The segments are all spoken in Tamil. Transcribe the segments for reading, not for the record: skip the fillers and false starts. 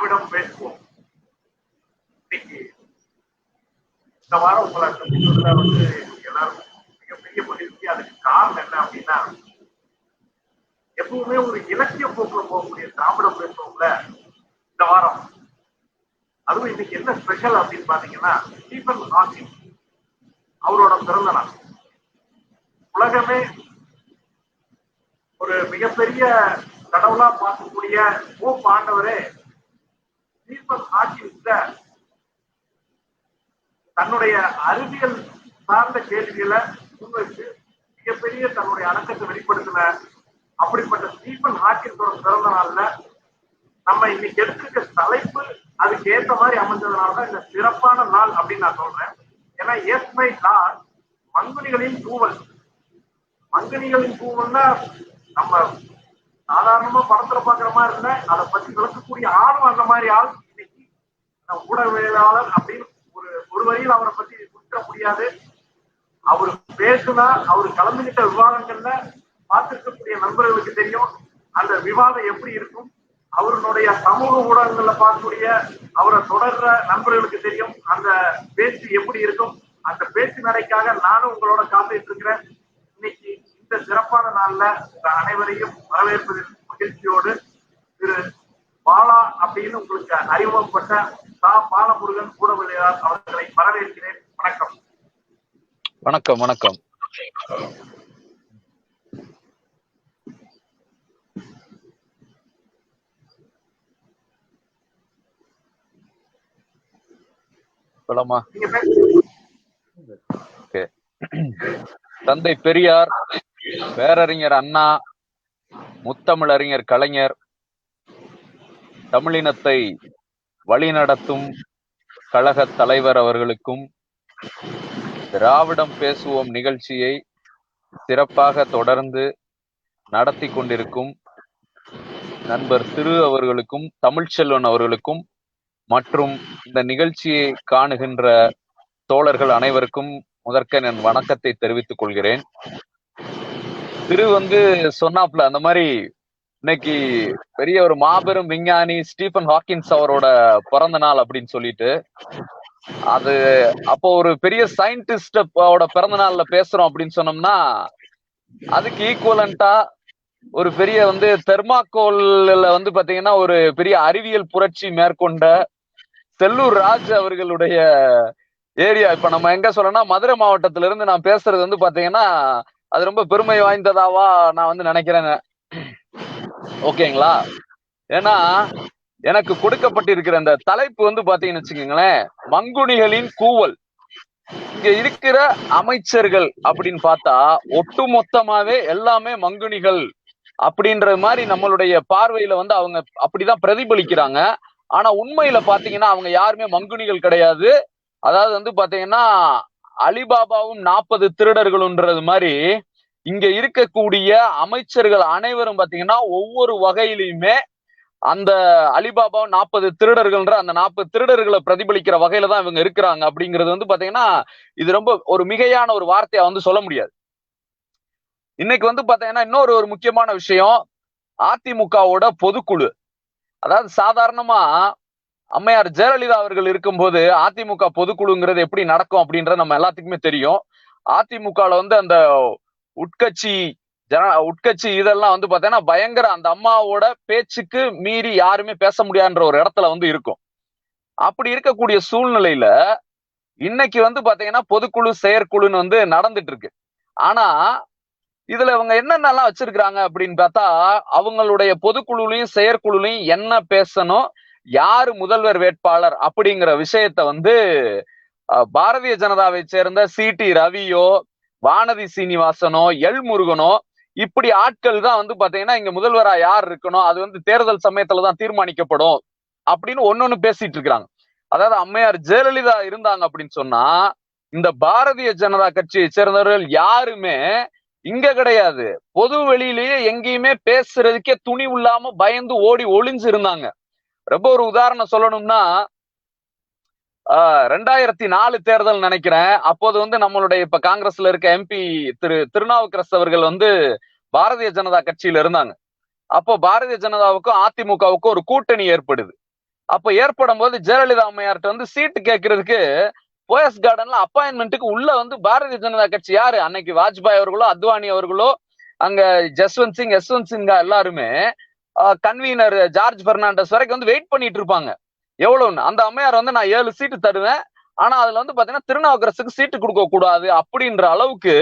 திராவிடம் பேசுவோம். இன்னைக்கு இந்த வாரம் உங்களை சந்திப்பதுல வந்து எல்லாரும் மிகப்பெரிய மகிழ்ச்சி. அதுக்கு காரணம் என்ன அப்படின்னா, எப்பவுமே ஒரு இலக்கிய போக்குல போகக்கூடிய திராவிடம் பேசுவோம்ல இந்த வாரம், அதுவும் இன்னைக்கு என்ன ஸ்பெஷல் அப்படின்னு பாத்தீங்கன்னா, ஸ்டீபன் ஹாக்கிங் அவரோட பிறந்த நாள். உலகமே ஒரு மிகப்பெரிய கடவுளா பார்க்கக்கூடிய போப் ஆண்டவரே ஸ்டீபன் ஹாக்கிங் தன்னுடைய அறிவியல் சார்ந்த கேள்விகளை முன்வைத்து மிகப்பெரிய தன்னுடைய அடக்கத்தை வெளிப்படுத்தின அப்படிப்பட்ட ஸ்டீபன் ஹாக்கிங்கோட பிறந்த நாள்ல நம்ம இன்னைக்கு எடுத்துக்க தலைப்பு அதுக்கு ஏற்ற மாதிரி அமைஞ்சதுனாலதான் இந்த சிறப்பான நாள் அப்படின்னு நான் சொல்றேன். ஏன்னா எஸ்மை நாள் மங்குனிகளின் தூவல். மங்குனிகளின் தூவல்னா நம்ம சாதாரணமா படத்துல பாக்குற மாதிரி இருந்த அதை பத்தி விளக்கக்கூடிய ஆளும் அந்த மாதிரி ஆள் இன்னைக்கு ஊடகவியலாளர் அப்படின்னு ஒரு வரியில் அவரை பத்தி குறிப்பிட முடியாது. அவரு பேசுனா அவரு கலந்துகிட்ட விவாதங்கள்ல பார்த்திருக்கக்கூடிய நண்பர்களுக்கு தெரியும் அந்த விவாதம் எப்படி இருக்கும். அவருடைய சமூக ஊடகங்கள்ல பார்க்கக்கூடிய அவரை தொடர்ற நண்பர்களுக்கு தெரியும் அந்த பேச்சு எப்படி இருக்கும். அந்த பேச்சு நடைக்காக நானும் உங்களோட காத்துட்டு இருக்கிறேன். இன்னைக்கு இந்த சிறப்பான நாள்ல அனைவரையும் வரவேற்பதில் மகிழ்ச்சியோடு திரு பாலா அப்படின்னு உங்களுக்கு அறிமுகப்பட்ட பாலமுருகன் கூடவில்லையார் அவர்களை வரவேற்கிறேன். வணக்கம். வணக்கம். வணக்கம். தந்தை பெரியார், பேரறிஞர் அண்ணா, முத்தமிழறிஞர் கலைஞர், தமிழினத்தை வழிநடத்தும் கழக தலைவர் அவர்களுக்கும் திராவிடம் பேசுவோம் நிகழ்ச்சியை சிறப்பாக தொடர்ந்து நடத்தி கொண்டிருக்கும் நண்பர் திரு அவர்களுக்கும் தமிழ்ச்செல்வன் அவர்களுக்கும் மற்றும் இந்த நிகழ்ச்சியை காணுகின்ற தோழர்கள் அனைவருக்கும் முதற்க என் வணக்கத்தை தெரிவித்துக் கொள்கிறேன். திரு சொன்னாப்ல அந்த மாதிரி இன்னைக்கு பெரிய ஒரு மாபெரும் விஞ்ஞானி ஸ்டீபன் ஹாக்கின்ஸ் அவரோட பிறந்த நாள் அப்படின்னு சொல்லிட்டு, அது அப்போ ஒரு பெரிய சயின்டிஸ்டோட பிறந்த நாள்ல பேசுறோம் அப்படின்னு சொன்னோம்னா அதுக்கு ஈக்குவலண்டா ஒரு பெரிய தெர்மாக்கோல்ல பாத்தீங்கன்னா ஒரு பெரிய அறிவியல் புரட்சி மேற்கொண்ட செல்லூர் ராஜ் அவர்களுடைய ஏரியா இப்ப நம்ம எங்க சொல்லணும்னா மதுரை மாவட்டத்துல இருந்து நான் பேசுறது பாத்தீங்கன்னா அது ரொம்ப பெருமை வாய்ந்ததாவா நான் நினைக்கிறேங்க. ஓகேங்களா? ஏன்னா எனக்கு கொடுக்கப்பட்டிருக்கிற இந்த தலைப்பு பாத்தீங்கன்னு வச்சுக்கோங்களேன், மங்குனிகளின் கூவல். இங்க இருக்கிற அமைச்சர்கள் அப்படின்னு பார்த்தா ஒட்டு மொத்தமாவே எல்லாமே மங்குனிகள் அப்படின்ற மாதிரி நம்மளுடைய பார்வையில அவங்க அப்படிதான் பிரதிபலிக்கிறாங்க. ஆனா உண்மையில பாத்தீங்கன்னா அவங்க யாருமே மங்குனிகள் கிடையாது. அதாவது பாத்தீங்கன்னா அலிபாபாவும் 40 திருடர்களுன்றது மாதிரி இங்க இருக்கக்கூடிய அமைச்சர்கள் அனைவரும் பாத்தீங்கன்னா ஒவ்வொரு வகையிலுமே அந்த அலிபாபாவும் 40 திருடர்கள்ன்ற அந்த 40 திருடர்களை பிரதிபலிக்கிற வகையில தான் இவங்க இருக்கிறாங்க. அப்படிங்கிறது பாத்தீங்கன்னா இது ரொம்ப ஒரு மிகையான ஒரு வார்த்தையா சொல்ல முடியாது. இன்னைக்கு பாத்தீங்கன்னா இன்னொரு ஒரு முக்கியமான விஷயம், அதிமுகவோட பொதுக்குழு. அதாவது சாதாரணமா அம்மையார் ஜெயலலிதா அவர்கள் இருக்கும்போது அதிமுக பொதுக்குழுங்கிறது எப்படி நடக்கும் அப்படின்றது நம்ம எல்லாத்துக்குமே தெரியும். அதிமுகல அந்த உட்கட்சி இதெல்லாம் பாத்தீங்கன்னா பயங்கர அந்த அம்மாவோட பேச்சுக்கு மீறி யாருமே பேச முடியாதுன்ற ஒரு இடத்துல இருக்கும். அப்படி இருக்கக்கூடிய சூழ்நிலையில இன்னைக்கு பாத்தீங்கன்னா பொதுக்குழு செயற்குழுன்னு நடந்துட்டு இருக்கு. ஆனா இதுல இவங்க என்னென்னலாம் வச்சிருக்கிறாங்க அப்படின்னு பார்த்தா அவங்களுடைய பொதுக்குழுலையும் செயற்குழுலையும் என்ன பேசணும், யாரு முதல்வர் வேட்பாளர் அப்படிங்கிற விஷயத்த பாரதிய ஜனதாவை சேர்ந்த சி.டி. ரவியோ வானதி சீனிவாசனோ எல் முருகனோ இப்படி ஆட்கள் தான் பாத்தீங்கன்னா இங்க முதல்வரா யார் இருக்கணும் அது தேர்தல் சமயத்துலதான் தீர்மானிக்கப்படும் அப்படின்னு ஒன்னொன்னு பேசிட்டு இருக்கிறாங்க. அதாவது அம்மையார் ஜெயலலிதா இருந்தாங்க அப்படின்னு சொன்னா இந்த பாரதிய ஜனதா கட்சியை சேர்ந்தவர்கள் யாருமே இங்க கிடையாது, பொது வெளியிலேயே எங்கேயுமே பேசுறதுக்கே துணி இல்லாம பயந்து ஓடி ஒளிஞ்சு இருந்தாங்க. ரொம்ப ஒரு உதாரணம் சொல்லணும்னா 2004 தேர்தல் நினைக்கிறேன். அப்போது நம்மளுடைய இப்ப காங்கிரஸ்ல இருக்க எம்பி திருநாவுக்கரசு அவர்கள் பாரதிய ஜனதா கட்சியில இருந்தாங்க. அப்போ பாரதிய ஜனதாவுக்கும் அதிமுகவுக்கும் ஒரு கூட்டணி ஏற்படுது. அப்ப ஏற்படும் போது ஜெயலலிதா அம்மையார்ட்ட வந்து சீட்டு கேட்கறதுக்கு போயஸ் கார்டன்ல அப்பாயின்மெண்ட்டுக்கு உள்ள வந்து பாரதிய ஜனதா கட்சி யாரு அன்னைக்கு வாஜ்பாய் அவர்களோ அத்வானி அவர்களோ அங்க ஜஸ்வந்த் சிங் யஸ்வந்த் சிங்கா எல்லாருமே கன்வீனர் ஜார்ஜ் பெர்னாண்டஸ் வரைக்கும் வந்து வெயிட் பண்ணிட்டு இருப்பாங்க. எவ்வளவுன்னு அந்த அம்மையார் வந்து நான் 7 சீட்டு தருவேன், ஆனா அதுல வந்து பாத்தீங்கன்னா திருநாவுக்கரசுக்கு சீட்டு கொடுக்க கூடாது அப்படின்ற அளவுக்கு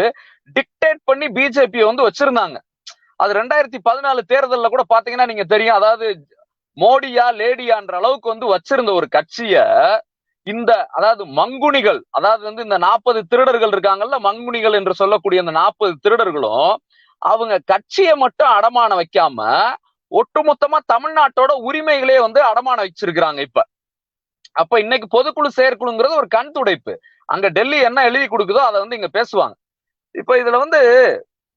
டிக்டேட் பண்ணி பிஜேபி வந்து வச்சிருந்தாங்க. அது 2014 தேர்தல்ல கூட பாத்தீங்கன்னா நீங்க தெரியும். அதாவது மோடியா லேடியான்ற அளவுக்கு வந்து வச்சிருந்த ஒரு கட்சிய இந்த அதாவது மங்குனிகள், அதாவது வந்து இந்த 40 திருடர்கள் இருக்காங்கல்ல, மங்குனிகள் என்று சொல்லக்கூடிய இந்த 40 திருடர்களும் அவங்க கட்சியை மட்டும் அடமான வைக்காம ஒட்டுமொத்தமா தமிழ்நாட்டோட உரிமைகளே வந்து அடமான வச்சிருக்கிறாங்க இப்ப. அப்ப இன்னைக்கு பொதுக்குழு செயற்குழுங்கிறது ஒரு கண் துடைப்பு. அங்க டெல்லி என்ன எழுதி கொடுக்குதோ அதை வந்து இங்க பேசுவாங்க. இப்ப இதுல வந்து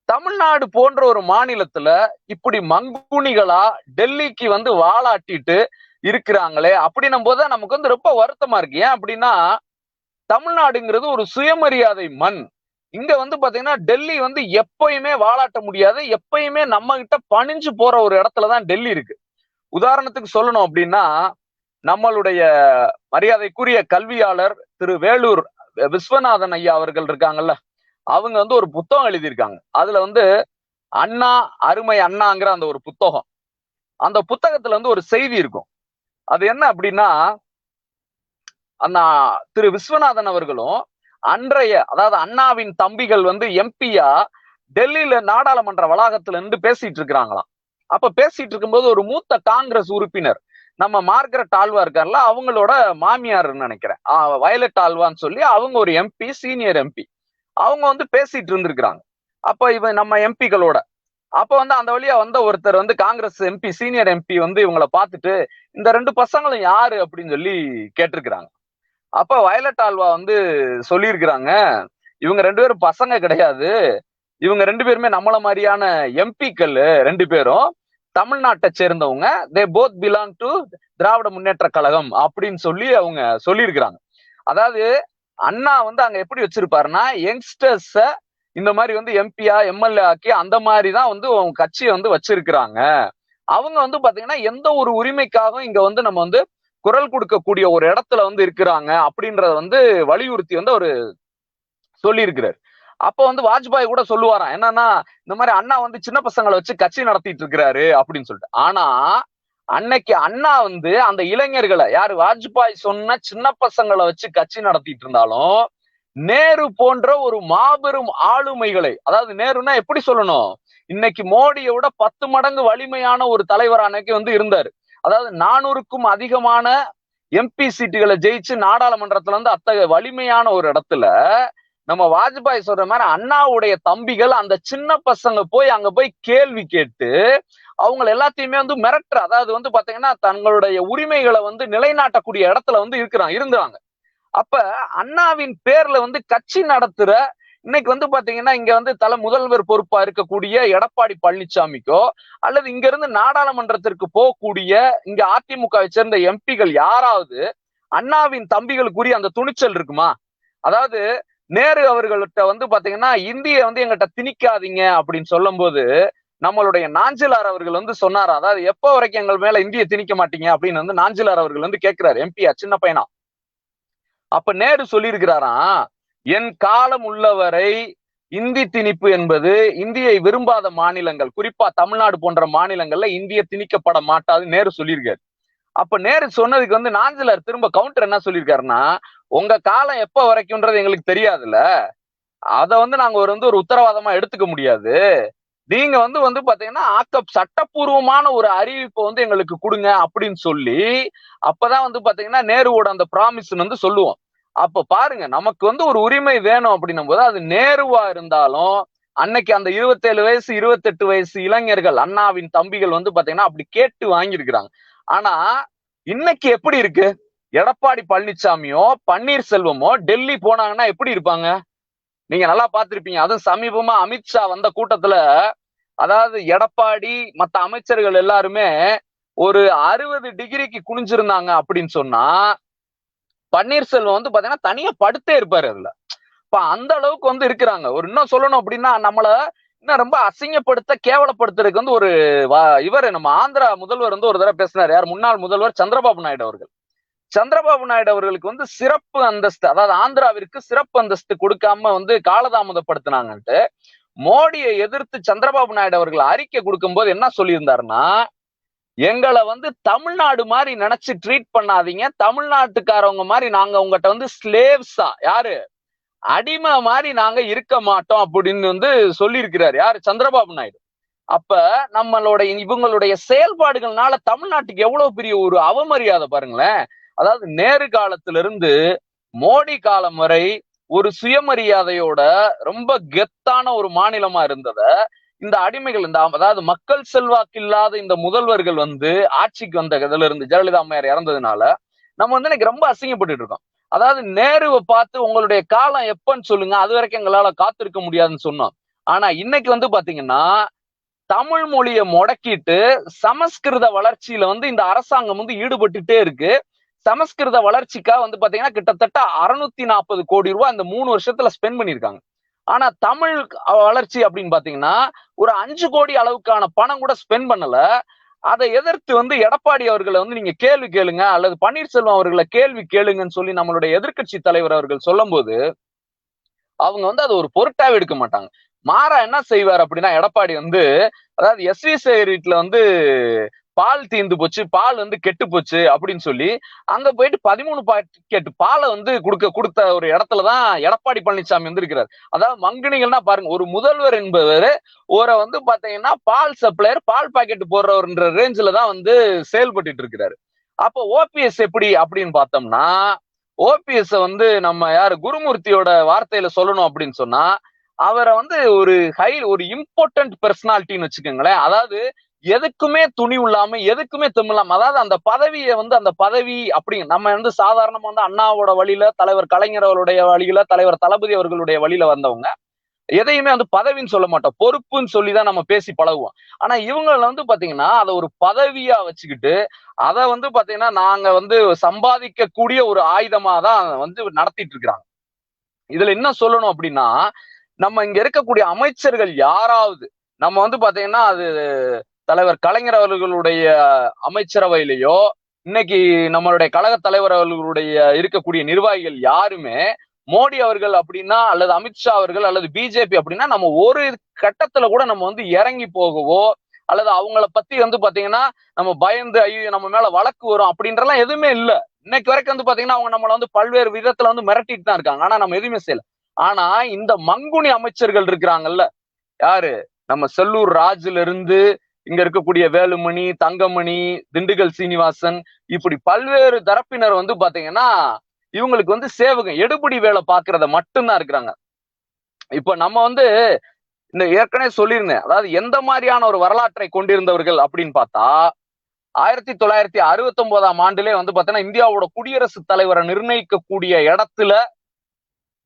தமிழ்நாடு போன்ற ஒரு மாநிலத்துல இப்படி மங்குனிகளா டெல்லிக்கு வந்து வாலாட்டிட்டு இருக்கிறாங்களே அப்படின்னும் போது நமக்கு வந்து ரொம்ப வருத்தமா இருக்கு. ஏன் அப்படின்னா தமிழ்நாடுங்கிறது ஒரு சுயமரியாதை மண். இங்க வந்து பாத்தீங்கன்னா டெல்லி வந்து எப்பயுமே வாலாட்ட முடியாது, எப்பயுமே நம்ம கிட்ட பணிஞ்சு போற ஒரு இடத்துலதான் டெல்லி இருக்கு. உதாரணத்துக்கு சொல்லணும் அப்படின்னா நம்மளுடைய மரியாதைக்குரிய கல்வியாளர் திரு வேலூர் விஸ்வநாதன் ஐயா அவர்கள் இருக்காங்கல்ல, அவங்க வந்து ஒரு புத்தகம் எழுதியிருக்காங்க. அதுல வந்து அண்ணா அருமை அண்ணாங்கிற அந்த ஒரு புத்தகம், அந்த புத்தகத்துல வந்து ஒரு செய்தி இருக்கும். அது என்ன அப்படின்னா அந்த திரு விஸ்வநாதன் அவர்களும் அன்றைய அதாவது அண்ணாவின் தம்பிகள் வந்து எம்பியா டெல்லியில நாடாளுமன்ற வளாகத்துல இருந்து பேசிட்டு இருக்கிறாங்களாம். அப்ப பேசிட்டு இருக்கும்போது ஒரு மூத்த காங்கிரஸ் உறுப்பினர் நம்ம மார்கரெட் ஆல்வா இருக்கார்ல, அவங்களோட மாமியார் நினைக்கிறேன் வயலட் ஆல்வான்னு சொல்லி, அவங்க ஒரு எம்பி, சீனியர் எம்பி, அவங்க வந்து பேசிட்டு இருந்திருக்கிறாங்க. அப்ப இவன் நம்ம எம்பிகளோட அப்ப வந்து அந்த வழியா வந்த ஒருத்தர் வந்து காங்கிரஸ் எம்பி, சீனியர் எம்பி வந்து இவங்களை பார்த்துட்டு இந்த 2 பசங்களும் யாரு அப்படின்னு சொல்லி கேட்டிருக்கிறாங்க. அப்ப வயலட் ஆல்வா வந்து சொல்லியிருக்கிறாங்க, இவங்க 2 பேரும் பசங்க கிடையாது, இவங்க 2 பேருமே நம்மள மாதிரியான எம்பிக்கள் 2 பேரும் தமிழ்நாட்டை சேர்ந்தவங்க, they both belong to Dravida Munnetra Kazhagam அப்படின்னு சொல்லி அவங்க சொல்லியிருக்கிறாங்க. அதாவது அண்ணா வந்து அங்க எப்படி வச்சிருப்பாருன்னா யங்ஸ்டர்ஸ இந்த மாதிரி வந்து எம்பியா எம்எல்ஏ ஆக்கி அந்த மாதிரிதான் வந்து அவங்க கட்சியை வந்து வச்சிருக்கிறாங்க. அவங்க வந்து பாத்தீங்கன்னா எந்த ஒரு உரிமைக்காகவும் இங்க வந்து நம்ம வந்து குரல் கொடுக்கக்கூடிய ஒரு இடத்துல வந்து இருக்கிறாங்க அப்படின்றத வந்து வலியுறுத்தி வந்து அவரு சொல்லி இருக்கிறார். அப்ப வந்து வாஜ்பாய் கூட சொல்லுவாராம் என்னன்னா இந்த மாதிரி அண்ணா வந்து சின்ன பசங்களை வச்சு கட்சி நடத்திட்டு இருக்கிறாரு அப்படின்னு சொல்லிட்டு. ஆனா அன்னைக்கு அண்ணா வந்து அந்த இளைஞர்களை யாரு வாஜ்பாய் சொன்ன சின்ன பசங்களை வச்சு கட்சி நடத்திட்டு இருந்தாலும் நேரு போன்ற ஒரு மாபெரும் ஆளுமைகளை, அதாவது நேருன்னா எப்படி சொல்லணும், இன்னைக்கு மோடியை விட 10 மடங்கு வலிமையான ஒரு தலைவர் அன்னைக்கு வந்து இருந்தாரு. அதாவது 400க்கும் அதிகமான எம்பி சீட்டுகளை ஜெயிச்சு நாடாளுமன்றத்துல வந்து அத்தகைய வலிமையான ஒரு இடத்துல நம்ம வாஜ்பாய் சொல்ற மாதிரி அண்ணாவுடைய தம்பிகள் அந்த சின்ன பசங்க போய் அங்க போய் கேள்வி கேட்டு அவங்க எல்லாத்தையுமே வந்து மிரட்டுற, அதாவது வந்து பாத்தீங்கன்னா தங்களுடைய உரிமைகளை வந்து நிலைநாட்டக்கூடிய இடத்துல வந்து இருந்தாங்க. அப்ப அண்ணாவின் பேர்ல வந்து கட்சி நடத்துற இன்னைக்கு வந்து பாத்தீங்கன்னா இங்க வந்து முதல்வர் பொறுப்பா இருக்கக்கூடிய எடப்பாடி பழனிசாமிக்கோ அல்லது இங்க இருந்து நாடாளுமன்றத்திற்கு போகக்கூடிய இங்க அதிமுகவை சேர்ந்த எம்பிகள் யாராவது அண்ணாவின் தம்பிகளுக்குரிய அந்த துணிச்சல் இருக்குமா? அதாவது நேரு அவர்கள்ட்ட வந்து பாத்தீங்கன்னா இந்திய வந்து எங்கிட்ட திணிக்காதீங்க அப்படின்னு சொல்லும் போது நம்மளுடைய நாஞ்சிலார் அவர்கள் வந்து சொன்னார், அதாவது எப்ப வரைக்கும் எங்கள் மேல இந்திய திணிக்க மாட்டீங்க அப்படின்னு வந்து நாஞ்சிலார் அவர்கள் வந்து கேட்கிறாரு, எம்பியா சின்ன பையனா. அப்ப நேரு சொல்லியிருக்கிறாராம், என் காலம் உள்ளவரை இந்தி திணிப்பு என்பது இந்தியை விரும்பாத மாநிலங்கள், குறிப்பா தமிழ்நாடு போன்ற மாநிலங்கள்ல இந்திய திணிக்கப்பட மாட்டாது நேரு சொல்லியிருக்காரு. அப்ப நேரு சொன்னதுக்கு வந்து நாஞ்சிலார் திரும்ப கவுண்டர் என்ன சொல்லியிருக்காருன்னா, உங்க காலம் எப்ப வரைக்கும்ன்றது எங்களுக்கு தெரியாதுல்ல, அத வந்து நாங்க ஒரு உத்தரவாதமா எடுத்துக்க முடியாது, நீங்க வந்து பாத்தீங்கன்னா சட்டப்பூர்வமான ஒரு அறிவிப்பை வந்து எங்களுக்கு கொடுங்க அப்படின்னு சொல்லி அப்பதான் வந்து பாத்தீங்கன்னா நேருவோட அந்த ப்ராமிஸ் வந்து சொல்லுவோம். அப்ப பாருங்க நமக்கு வந்து ஒரு உரிமை வேணும் அப்படின்னும் போது அது நேருவா இருந்தாலும் அன்னைக்கு அந்த 27 வயசு 28 வயசு இளைஞர்கள் அண்ணாவின் தம்பிகள் வந்து பாத்தீங்கன்னா அப்படி கேட்டு வாங்கியிருக்கிறாங்க. ஆனா இன்னைக்கு எப்படி இருக்கு, எடப்பாடி பழனிசாமியோ பன்னீர்செல்வமோ டெல்லி போனாங்கன்னா எப்படி இருப்பாங்க நீங்க நல்லா பார்த்திருப்பீங்க. அதுவும் சமீபமா அமித்ஷா வந்த கூட்டத்துல அதாவது எடப்பாடி மத்த அமைச்சர்கள் எல்லாருமே ஒரு 60 டிகிரிக்கு குனிஞ்சிருந்தாங்க அப்படின்னு சொன்னா பன்னீர்செல்வம் வந்து பாத்தீங்கன்னா தனியா படுத்தே இருப்பாரு அதுல. இப்ப அந்த அளவுக்கு வந்து இருக்கிறாங்க. ஒரு இன்னும் சொல்லணும் அப்படின்னா நம்மள இன்னும் ரொம்ப அசிங்கப்படுத்த கேவலப்படுத்துறதுக்கு வந்து ஒரு இவர் நம்ம ஆந்திரா முதல்வர் வந்து ஒரு தடவை பேசினார். யார்? முன்னாள் முதல்வர் சந்திரபாபு நாயுடு அவர்கள். சந்திரபாபு நாயுடு அவர்களுக்கு வந்து சிறப்பு அந்தஸ்து, அதாவது ஆந்திராவிற்கு சிறப்பு அந்தஸ்து கொடுக்காம வந்து காலதாமதப்படுத்தினாங்கன்ட்டு மோடியை எதிர்த்து சந்திரபாபு நாயுடு அவர்கள் அறிக்கை கொடுக்கும் போது என்ன சொல்லியிருந்தாருன்னா, எங்களை வந்து தமிழ்நாடு மாதிரி நினைச்சு ட்ரீட் பண்ணாதீங்க, தமிழ்நாட்டுக்காரவங்க மாதிரி நாங்க உங்ககிட்ட வந்து ஸ்லேவ்ஸா, யாரு, அடிமை மாதிரி நாங்க இருக்க மாட்டோம் அப்படின்னு வந்து சொல்லி இருக்கிறார். யாரு? சந்திரபாபு நாயுடு. அப்ப நம்மளுடைய இவங்களுடைய செயல்பாடுகள்னால தமிழ்நாட்டுக்கு எவ்வளவு பெரிய ஒரு அவமரியாதை பாருங்களேன். அதாவது நேரு காலத்திலிருந்து மோடி காலம் வரை ஒரு சுயமரியாதையோட ரொம்ப கெத்தான ஒரு மாநிலமா இருந்தத இந்த அடிமைகள், இந்த அதாவது மக்கள் செல்வாக்கு இல்லாத இந்த முதல்வர்கள் வந்து ஆட்சிக்கு வந்த இதுல இருந்து ஜெயலலிதா அம்மையார் இறந்ததுனால நம்ம வந்து இன்னைக்கு ரொம்ப அசிங்கப்பட்டு இருக்கோம். அதாவது நேருவை பார்த்து உங்களுடைய காலம் எப்பன்னு சொல்லுங்க, அது வரைக்கும் எங்களால காத்திருக்க முடியாதுன்னு சொன்னோம். ஆனா இன்னைக்கு வந்து பாத்தீங்கன்னா தமிழ் மொழியை முடக்கிட்டு சமஸ்கிருத வளர்ச்சியில வந்து இந்த அரசாங்கம் வந்து ஈடுபட்டுட்டே இருக்கு. சமஸ்கிருத வளர்ச்சிக்காக வந்து பாத்தீங்கன்னா கிட்டத்தட்ட 640 கோடி ரூபாய் இந்த 3 வருஷத்துல ஸ்பெண்ட் பண்ணிருக்காங்க. ஆனா தமிழ் வளர்ச்சி அப்படின்னு பாத்தீங்கன்னா ஒரு 5 கோடி அளவுக்கான பணம் கூட ஸ்பெண்ட் பண்ணல. அதை எதிர்த்து வந்து எடப்பாடி அவர்களை வந்து நீங்க கேள்வி கேளுங்க அல்லது பன்னீர்செல்வம் அவர்களை கேள்வி கேளுங்கன்னு சொல்லி நம்மளுடைய எதிர்க்கட்சி தலைவர் அவர்கள் சொல்லும் போது அவங்க வந்து அதை ஒரு பொருட்டாவே எடுக்க மாட்டாங்க. மாறா என்ன செய்வார் அப்படின்னா, எடப்பாடி வந்து அதாவது எஸ்வி சேகர் வீட்டுல வந்து பால் தீர்ந்து போச்சு, பால் வந்து கெட்டு போச்சு அப்படின்னு சொல்லி அங்க போயிட்டு 13 பாக்கெட் பாலை வந்து கொடுத்த ஒரு இடத்துலதான் எடப்பாடி பழனிசாமி வந்து இருக்கிறார். அதாவது மங்கினிகள்னா பாருங்க, ஒரு முதல்வர் என்பவர் ஒரு வந்து பாத்தீங்கன்னா பால் சப்ளையர், பால் பாக்கெட் போடுறவர்ன்ற ரேஞ்சில தான் வந்து செயல்பட்டு இருக்கிறாரு. அப்போ ஓபிஎஸ் எப்படி அப்படின்னு பார்த்தோம்னா, ஓபிஎஸ் வந்து நம்ம யாரு குருமூர்த்தியோட வார்த்தையில சொல்லணும் அப்படின்னு சொன்னா அவரை வந்து ஒரு இம்பார்ட்டன்ட் பெர்சனாலிட்டின்னு வச்சுக்கோங்களேன். அதாவது எதுக்குமே துணி இல்லாம எதுக்குமே திமில்லாம, அதாவது அந்த பதவியை வந்து அந்த பதவி அப்படி நம்ம வந்து சாதாரணமா வந்து அண்ணாவோட வழியில, தலைவர் கலைஞர் அவருடைய வழியில, தலைவர் தளபதி அவர்களுடைய வழியில வந்தவங்க எதையுமே வந்து பதவின்னு சொல்ல மாட்டோம், பொறுப்புன்னு சொல்லிதான் நம்ம பேசி பழகுவோம். ஆனா இவங்க வந்து பாத்தீங்கன்னா அதை ஒரு பதவியா வச்சுக்கிட்டு அதை வந்து பாத்தீங்கன்னா நாங்க வந்து சம்பாதிக்க கூடிய ஒரு ஆயுதமா தான் வந்து நடத்திட்டு இருக்கிறாங்க. இதுல என்ன சொல்லணும் அப்படின்னா, நம்ம இங்க இருக்கக்கூடிய அமைச்சர்கள் யாராவது நம்ம வந்து பாத்தீங்கன்னா அது தலைவர் கலைஞர் அவர்களுடைய அமைச்சரவையிலேயோ இன்னைக்கு நம்மளுடைய கழக தலைவர் அவர்களுடைய இருக்கக்கூடிய நிர்வாகிகள் யாருமே மோடி அவர்கள் அப்படின்னா அல்லது அமித்ஷா அவர்கள் அல்லது பிஜேபி அப்படின்னா நம்ம ஒரு கட்டத்துல கூட நம்ம வந்து இறங்கி போகவோ அல்லது அவங்கள பத்தி வந்து பாத்தீங்கன்னா நம்ம பயந்து ஐயோ நம்ம மேல வழக்கு வரும் அப்படின்றலாம் எதுவுமே இல்ல. இன்னைக்கு வரைக்கும் வந்து பாத்தீங்கன்னா அவங்க நம்மள வந்து பல்வேறு விதத்துல வந்து மிரட்டிட்டு தான் இருக்காங்க. ஆனா நம்ம எதுவுமே செய்யல. ஆனா இந்த மங்குனி அமைச்சர்கள் இருக்கிறாங்கல்ல, யாரு? நம்ம செல்லூர் ராஜுல இருந்து இங்க இருக்கக்கூடிய வேலுமணி, தங்கமணி, திண்டுக்கல் சீனிவாசன், இப்படி பல்வேறு தரப்பினர் வந்து பாத்தீங்கன்னா இவங்களுக்கு வந்து சேவகம் எடுபடி வேலை பாக்குறத மட்டும்தான் இருக்கிறாங்க. இப்ப நம்ம வந்து இந்த ஏற்கனவே சொல்லியிருந்தேன், அதாவது எந்த மாதிரியான ஒரு வரலாற்றை கொண்டிருந்தவர்கள் அப்படின்னு பார்த்தா 1969ஆம் ஆண்டிலே வந்து பாத்தீங்கன்னா இந்தியாவோட குடியரசுத் தலைவரை நிர்ணயிக்கக்கூடிய இடத்துல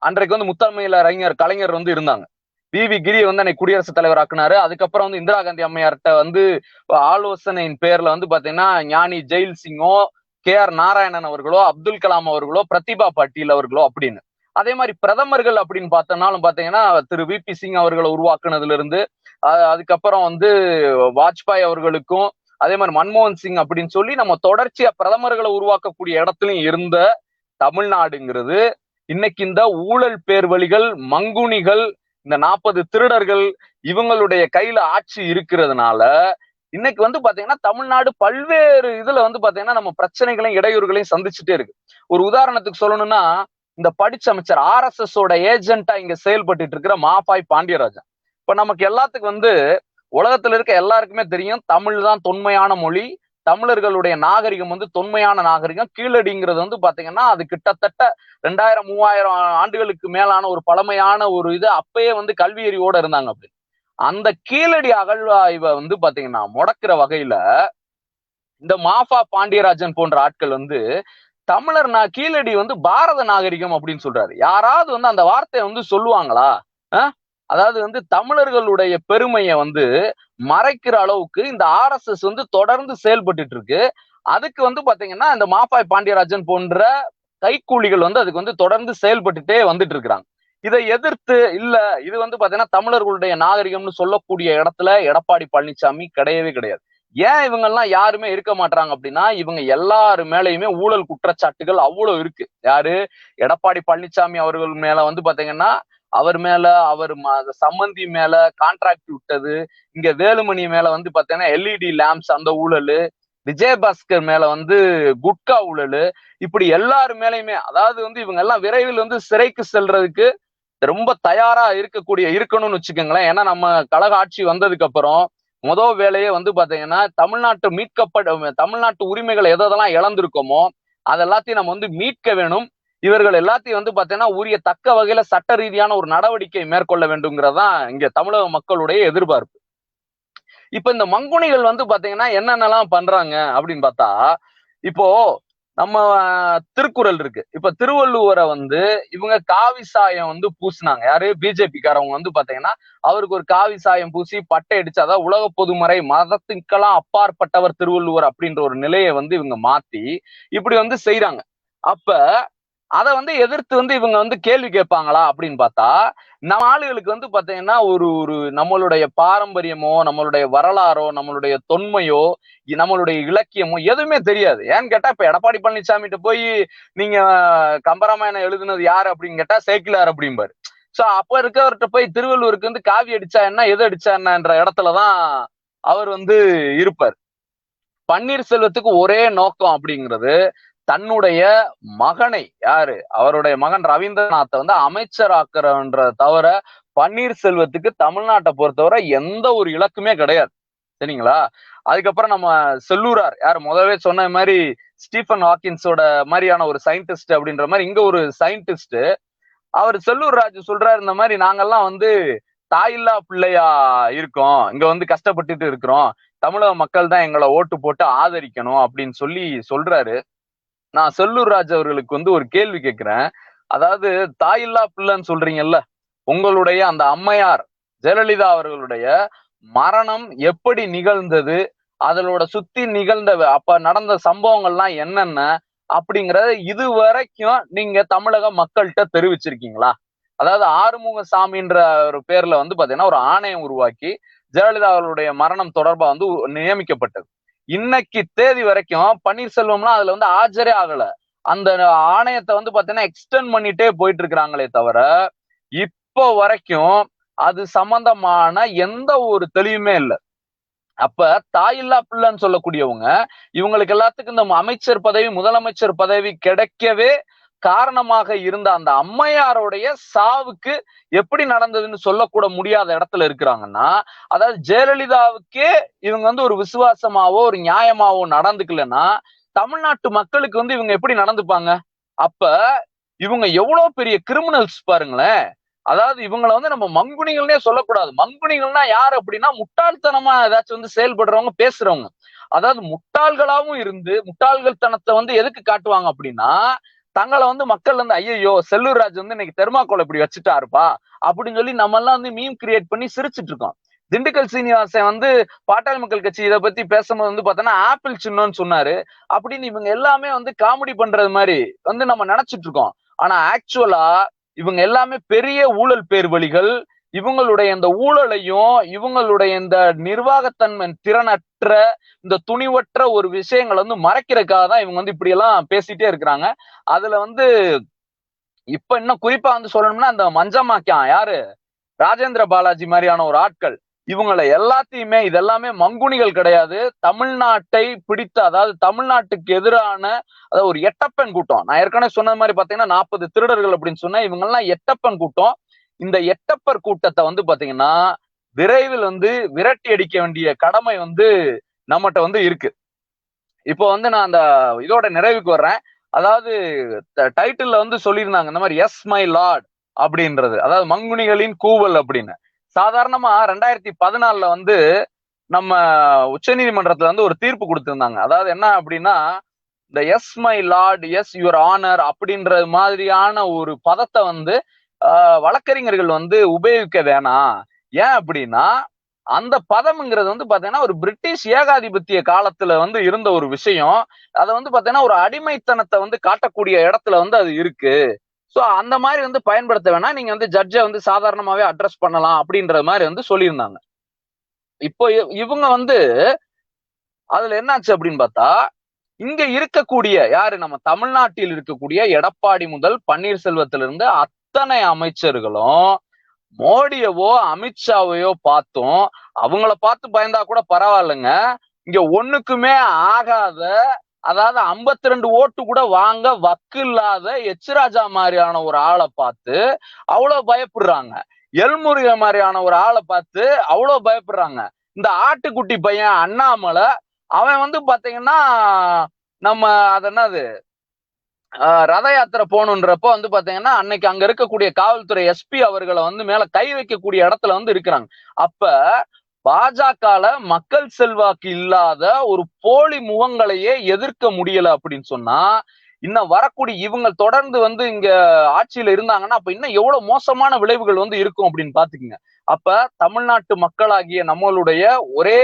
அன்றைக்கு வந்து முத்தமிழ் அறிஞர் கலைஞர் வந்து இருந்தாங்க. வி கிரி வந்து அன்னைக்கு குடியரசுத் தலைவர் ஆக்குனாரு. அதுக்கப்புறம் வந்து இந்திரா காந்தி அம்மையார்கிட்ட வந்து ஆலோசனையின் பேர்ல வந்து பாத்தீங்கன்னா ஞானி ஜெயில் சிங்கோ, KR நாராயணன் அவர்களோ, அப்துல் கலாம் அவர்களோ, பிரதிபா பாட்டீல் அவர்களோ அப்படின்னு. அதே மாதிரி பிரதமர்கள் அப்படின்னு பார்த்தோம்னாலும் பாத்தீங்கன்னா திரு VP சிங் அவர்களை உருவாக்குனதுல இருந்து அதுக்கப்புறம் வந்து வாஜ்பாய் அவர்களுக்கும் அதே மாதிரி மன்மோகன் சிங் அப்படின்னு சொல்லி நம்ம தொடர்ச்சியா பிரதமர்களை உருவாக்கக்கூடிய இடத்துலயும் இருந்த தமிழ்நாடுங்கிறது இன்னைக்கு இந்த ஊழல் பேர்வழிகள், மங்குனிகள், இந்த 40 திருடர்கள் இவங்களுடைய கையில ஆட்சி இருக்கிறதுனால இன்னைக்கு வந்து பாத்தீங்கன்னா தமிழ்நாடு பல்வேறு இதுல வந்து பாத்தீங்கன்னா நம்ம பிரச்சனைகளையும் இடையூறுகளையும் சந்திச்சுட்டே இருக்கு. ஒரு உதாரணத்துக்கு சொல்லணும்னா, இந்த படிச்ச அமைச்சர் RSS ஓட ஏஜென்ட்டா இங்க செயல்பட்டு இருக்கிற மாபாய் பாண்டியராஜன். இப்ப நமக்கு எல்லாத்துக்கும் வந்து உலகத்துல இருக்க எல்லாருக்குமே தெரியும் தமிழ் தான் தொன்மையான மொழி, தமிழர்களுடைய நாகரிகம் வந்து தொன்மையான நாகரிகம். கீழடிங்கிறது வந்து பாத்தீங்கன்னா அது கிட்டத்தட்ட 2000-3000 ஆண்டுகளுக்கு மேலான ஒரு பழமையான ஒரு இது. அப்பயே வந்து கல்வியறிவோட இருந்தாங்க. அப்படி அந்த கீழடி அகழ்வாய்வை வந்து பாத்தீங்கன்னா முடக்கிற வகையில இந்த மாஃபா பாண்டியராஜன் போன்ற ஆட்கள் வந்து தமிழர் கீழடி வந்து பாரத நாகரிகம் அப்படின்னு சொல்றாரு. யாராவது வந்து அந்த வார்த்தையை வந்து சொல்லுவாங்களா? அதாவது வந்து தமிழர்களுடைய பெருமையை வந்து மறைக்கிற அளவுக்கு இந்த RSS வந்து தொடர்ந்து செயல்பட்டு இருக்கு. அதுக்கு வந்து பாத்தீங்கன்னா இந்த மாபாய் பாண்டியராஜன் போன்ற கைக்கூலிகள் வந்து அதுக்கு வந்து தொடர்ந்து செயல்பட்டுட்டே வந்துட்டு இருக்கிறாங்க. இதை எதிர்த்து இல்ல இது வந்து பாத்தீங்கன்னா தமிழர்களுடைய நாகரிகம்னு சொல்லக்கூடிய இடத்துல எடப்பாடி பழனிசாமி கிடையவே கிடையாது. ஏன் இவங்க எல்லாம் யாருமே இருக்க மாட்டாங்க அப்படின்னா, இவங்க எல்லாரு மேலயுமே ஊழல் குற்றச்சாட்டுகள் அவ்வளவு இருக்கு. யாரு? எடப்பாடி பழனிசாமி அவர்கள் மேல வந்து பாத்தீங்கன்னா, அவர் மேல அவர் சம்மந்தி மேல கான்ட்ராக்ட் விட்டது, இங்க வேலுமணி மேல வந்து பாத்தீங்கன்னா எல்இடி லேம்ப்ஸ் அந்த ஊழல், விஜயபாஸ்கர் மேல வந்து குட்கா ஊழல், இப்படி எல்லாரு மேலயுமே அதாவது வந்து இவங்க எல்லாம் விரைவில் வந்து சிறைக்கு செல்றதுக்கு ரொம்ப தயாரா இருக்கணும்னு வச்சுக்கோங்களேன். ஏன்னா நம்ம கழக ஆட்சி வந்ததுக்கு அப்புறம் முதல் வேலையே வந்து பாத்தீங்கன்னா தமிழ்நாட்டு உரிமைகளை எதெல்லாம் இழந்திருக்கோமோ அதெல்லாத்தையும் நம்ம வந்து மீட்க வேணும். இவர்கள் எல்லாத்தையும் வந்து பாத்தீங்கன்னா உரிய தக்க வகையில சட்ட ரீதியான ஒரு நடவடிக்கை மேற்கொள்ள வேண்டும்ங்கிறதான் இங்க தமிழக மக்களுடைய எதிர்பார்ப்பு. இப்ப இந்த மங்குனிகள் வந்து பாத்தீங்கன்னா என்னென்னலாம் பண்றாங்க அப்படின்னு பார்த்தா, இப்போ நம்ம திருக்குறள் இருக்கு. இப்ப திருவள்ளுவரை வந்து இவங்க காவி சாயம் வந்து பூசினாங்க. யாரு? பிஜேபி காரவங்க வந்து பாத்தீங்கன்னா அவருக்கு ஒரு காவி சாயம் பூசி பட்டை அடிச்சு, அதாவது உலக பொதுமறை மதத்துக்கெல்லாம் அப்பாற்பட்டவர் திருவள்ளுவர் அப்படின்ற ஒரு நிலையை வந்து இவங்க மாத்தி இப்படி வந்து செய்யறாங்க. அப்ப அதை வந்து எதிர்த்து வந்து இவங்க வந்து கேள்வி கேட்பாங்களா அப்படின்னு பார்த்தா, நம்ம ஆளுகளுக்கு வந்து பாத்தீங்கன்னா ஒரு ஒரு நம்மளுடைய பாரம்பரியமோ நம்மளுடைய வரலாறோ நம்மளுடைய தொன்மையோ நம்மளுடைய இலக்கியமோ எதுவுமே தெரியாது. ஏன்னு கேட்டா இப்ப எடப்பாடி பழனிசாமிகிட்ட போய் நீங்க கம்பராமாயணம் எழுதுனது யாரு அப்படின்னு கேட்டா சேக்கிலார் அப்படிம்பாரு. சோ அப்ப இருக்கவர்கிட்ட போய் திருவள்ளுவருக்கு வந்து காவி அடிச்சா என்ன எது அடிச்சா என்னன்ற இடத்துலதான் அவர் வந்து இருப்பார். பன்னீர்செல்வத்துக்கு ஒரே நோக்கம் அப்படிங்கிறது தன்னுடைய மகனை யாரு அவருடைய மகன் ரவீந்திரநாத்தை வந்து அமைச்சராக்குறன்ற தவிர பன்னீர்செல்வத்துக்கு தமிழ்நாட்டை பொறுத்தவரை எந்த ஒரு இலக்குமே கிடையாது. சரிங்களா? அதுக்கப்புறம் நம்ம செல்லூரார் யார் முதவே சொன்ன மாதிரி ஸ்டீஃபன் ஹாக்கின்ஸோட மாதிரியான ஒரு சயின்டிஸ்ட் அப்படின்ற மாதிரி இங்க ஒரு சயின்டிஸ்ட் அவர் செல்லூர் ராஜு சொல்றாரு, இந்த மாதிரி நாங்கெல்லாம் வந்து தாயில்லா பிள்ளையா இருக்கோம், இங்க வந்து கஷ்டப்பட்டுட்டு இருக்கிறோம், தமிழக மக்கள் தான் எங்களை ஓட்டு போட்டு ஆதரிக்கணும் அப்படின்னு சொல்றாரு. நான் செல்லூர் ராஜ் அவர்களுக்கு வந்து ஒரு கேள்வி கேட்கிறேன். அதாவது தாயில்லா பிள்ளைன்னு சொல்றீங்கல்ல, உங்களுடைய அந்த அம்மையார் ஜெயலலிதா அவர்களுடைய மரணம் எப்படி நிகழ்ந்தது, அதனோட சுத்தி நிகழ்ந்த அப்ப நடந்த சம்பவங்கள்லாம் என்னென்ன அப்படிங்கறத இது வரைக்கும் நீங்க தமிழக மக்கள்கிட்ட தெரிவிச்சிருக்கீங்களா? அதாவது ஆறுமுகசாமின்ற ஒரு பேர்ல வந்து பாத்தீங்கன்னா ஒரு ஆணையம் உருவாக்கி ஜெயலலிதா அவர்களுடைய மரணம் தொடர்பா வந்து நியமிக்கப்பட்டது. இன்னைக்கு தேதி வரைக்கும் பன்னீர்செல்வம்லாம் அதுல வந்து ஆஜரே ஆகல. அந்த ஆணையத்தை வந்து பாத்தீங்கன்னா எக்ஸ்டெண்ட் பண்ணிட்டே போயிட்டு இருக்கிறாங்களே தவிர இப்போ வரைக்கும் அது சம்பந்தமான எந்த ஒரு தெளிவுமே இல்லை. அப்ப தாயில்லா பிள்ளைன்னு சொல்லக்கூடியவங்க இவங்களுக்கு எல்லாத்துக்கும் இந்த அமைச்சர் பதவி முதலமைச்சர் பதவி கிடைக்கவே காரணமாக இருந்த அந்த அம்மையாருடைய சாவுக்கு எப்படி நடந்ததுன்னு சொல்லக்கூட முடியாத இடத்துல இருக்கிறாங்கன்னா, அதாவது ஜெயலலிதாவுக்கே இவங்க வந்து ஒரு விசுவாசமாவோ ஒரு நியாயமாவோ நடந்துக்கலன்னா தமிழ்நாட்டு மக்களுக்கு வந்து இவங்க எப்படி நடந்துப்பாங்க? அப்ப இவங்க எவ்வளவு பெரிய கிரிமினல்ஸ் பாருங்களேன். அதாவது இவங்களை வந்து நம்ம மங்குனிகள்னே சொல்லக்கூடாது. மங்குனிகள்னா யாரு அப்படின்னா முட்டாள்தனமா ஏதாச்சும் வந்து செயல்படுறவங்க பேசுறவங்க. அதாவது முட்டாள்களாவும் இருந்து முட்டாள்கள் தனத்தை வந்து எதுக்கு காட்டுவாங்க அப்படின்னா, தங்களை வந்து மக்கள் வந்து ஐயோ செல்லூர் ராஜ் வந்து இன்னைக்கு தெர்மாக்கோல் இப்படி வச்சுட்டாருப்பா அப்படின்னு சொல்லி நம்ம எல்லாம் வந்து மீம் கிரியேட் பண்ணி சிரிச்சிட்டு இருக்கோம். திண்டுக்கல் சீனிவாசன் வந்து பாட்டாளி மக்கள் கட்சி இதை பத்தி பேசும்போது வந்து பார்த்தோன்னா ஆப்பிள் சின்னம்னு சொன்னாரு அப்படின்னு இவங்க எல்லாமே வந்து காமெடி பண்றது மாதிரி வந்து நம்ம நினைச்சிட்டு இருக்கோம். ஆனா ஆக்சுவலா இவங்க எல்லாமே பெரிய ஊழல் பேர்வழிகள். இவங்களுடைய இந்த ஊழலையும் இவங்களுடைய இந்த நிர்வாகத்தன்மை திறனற்ற இந்த துணிவற்ற ஒரு விஷயங்களை வந்து மறைக்கிறதுக்காக தான் இவங்க வந்து இப்படி எல்லாம் பேசிட்டே இருக்கிறாங்க. அதுல வந்து இப்ப இன்னும் குறிப்பா வந்து சொல்லணும்னா அந்த மஞ்சமாக்கியான் யாரு ராஜேந்திர பாலாஜி மாதிரியான ஒரு ஆட்கள் இவங்களை எல்லாத்தையுமே இதெல்லாமே மங்குனிகள் கிடையாது. தமிழ்நாட்டை பிடித்த அதாவது தமிழ்நாட்டுக்கு எதிரான அதாவது ஒரு எட்டப்பன் கூட்டம். நான் ஏற்கனவே சொன்ன மாதிரி பாத்தீங்கன்னா 40 திருடர்கள் அப்படின்னு சொன்னா இவங்க எல்லாம் எட்டப்பன் கூட்டம். இந்த எட்டப்பர் கூட்டத்தை வந்து பாத்தீங்கன்னா விரைவில் வந்து விரட்டி அடிக்க வேண்டிய கடமை வந்து நம்மகிட்ட வந்து இருக்கு. இப்போ வந்து நான் அந்த இதோட நிறைவுக்கு வர்றேன். அதாவது டைட்டில்ல வந்து சொல்லியிருந்தாங்க இந்த மாதிரி எஸ் மை லார்ட் அப்படின்றது, அதாவது மங்குனிகளின் கூவல் அப்படின்னு. சாதாரணமா 2014 வந்து நம்ம உச்ச நீதிமன்றத்துல வந்து ஒரு தீர்ப்பு கொடுத்திருந்தாங்க. அதாவது என்ன அப்படின்னா, இந்த S my Lord yes your honour அப்படின்ற மாதிரியான ஒரு பதத்தை வந்து வழக்கறிஞர்கள் வந்து உபயோகிக்க வேணாம். ஏன் அப்படின்னா அந்த பதம்ங்கிறது வந்து பாத்தீங்கன்னா ஒரு பிரிட்டிஷ் ஏகாதிபத்திய காலத்துல வந்து இருந்த ஒரு விஷயம். அதை வந்து பாத்தீங்கன்னா ஒரு அடிமைத்தனத்தை வந்து காட்டக்கூடிய இடத்துல வந்து அது இருக்கு. சோ அந்த மாதிரி வந்து பயன்படுத்த வேணாம், நீங்க வந்து ஜட்ஜை வந்து சாதாரணமாவே அட்ரஸ் பண்ணலாம் அப்படின்ற மாதிரி வந்து சொல்லியிருந்தாங்க. இப்போ இவங்க வந்து அதுல என்னாச்சு அப்படின்னு பார்த்தா, இங்க இருக்கக்கூடிய யாரு நம்ம தமிழ்நாட்டில் இருக்கக்கூடிய எடப்பாடி முதல் பன்னீர்செல்வத்திலிருந்து அத்தனை அமைச்சர்களும் மோடியவோ அமித்ஷாவையோ பார்த்தும் அவங்கள பார்த்து பயந்தா கூட பரவாயில்லைங்க, இங்க ஒண்ணுக்குமே ஆகாத, அதாவது 52 ஓட்டு கூட வாங்க வக்கு இல்லாத எச்ராஜா மாதிரியான ஒரு ஆளை பார்த்து அவ்வளவு பயப்படுறாங்க. எல்முருகன் மாதிரியான ஒரு ஆளை பார்த்து அவ்வளவு பயப்படுறாங்க. இந்த ஆட்டுக்குட்டி பையன் அண்ணாமலை, அவன் வந்து பாத்தீங்கன்னா நம்ம அது என்னது ரத யாத்திரை போகணுன்றப்ப வந்து பாத்தீங்கன்னா அன்னைக்கு அங்க இருக்கக்கூடிய காவல்துறை எஸ்பி அவர்களை வந்து மேல கை வைக்கக்கூடிய இடத்துல வந்து இருக்கிறாங்க. அப்ப பாஜகல மக்கள் செல்வாக்கு இல்லாத ஒரு போலி முகங்களையே எதிர்க்க முடியல அப்படின்னு சொன்னா, இன்னும் வரக்கூடிய இவங்க தொடர்ந்து வந்து இங்க ஆட்சியில இருந்தாங்கன்னா அப்ப இன்னும் எவ்வளவு மோசமான விளைவுகள் வந்து இருக்கும் அப்படின்னு பாத்துக்கங்க. அப்ப தமிழ்நாட்டு மக்களாகிய நம்மளுடைய ஒரே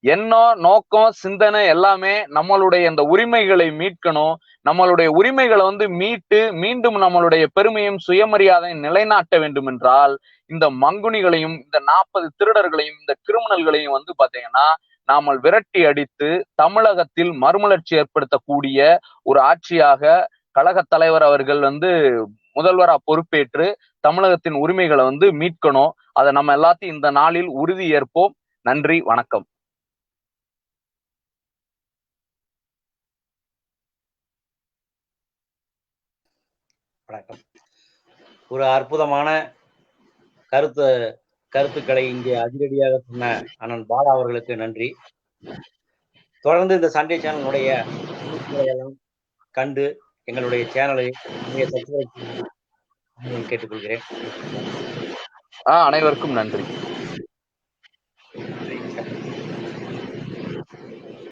எண்ணம், நோக்கம், சிந்தனை எல்லாமே நம்மளுடைய இந்த உரிமைகளை மீட்கணும். நம்மளுடைய உரிமைகளை வந்து மீட்டு மீண்டும் நம்மளுடைய பெருமையும் சுயமரியாதையும் நிலைநாட்ட வேண்டும் என்றால் இந்த மங்குனிகளையும், இந்த 40 திருடர்களையும், இந்த கிரிமினல்களையும் வந்து பாத்தீங்கன்னா நாமல் விரட்டி அடித்து தமிழகத்தில் மறுமலர்ச்சி ஏற்படுத்தக்கூடிய ஒரு ஆட்சியாக கழக தலைவர் அவர்கள் வந்து முதல்வரா பொறுப்பேற்று தமிழகத்தின் உரிமைகளை வந்து மீட்கணும். அதை நம்ம எல்லாத்தையும் இந்த நாளில் உறுதி ஏற்போம். நன்றி, வணக்கம். வணக்கம். ஒரு அற்புதமான கருத்துக்களை இங்கே அதிரடியாக சொன்ன அண்ணன் பாலா அவர்களுக்கு நன்றி. தொடர்ந்து இந்த சண்டே சேனலுடைய எல்லாம் கண்டு எங்களுடைய சேனலை சப்ஸ்கிரைப் கேட்டுக்கொள்கிறேன். அனைவருக்கும் நன்றி.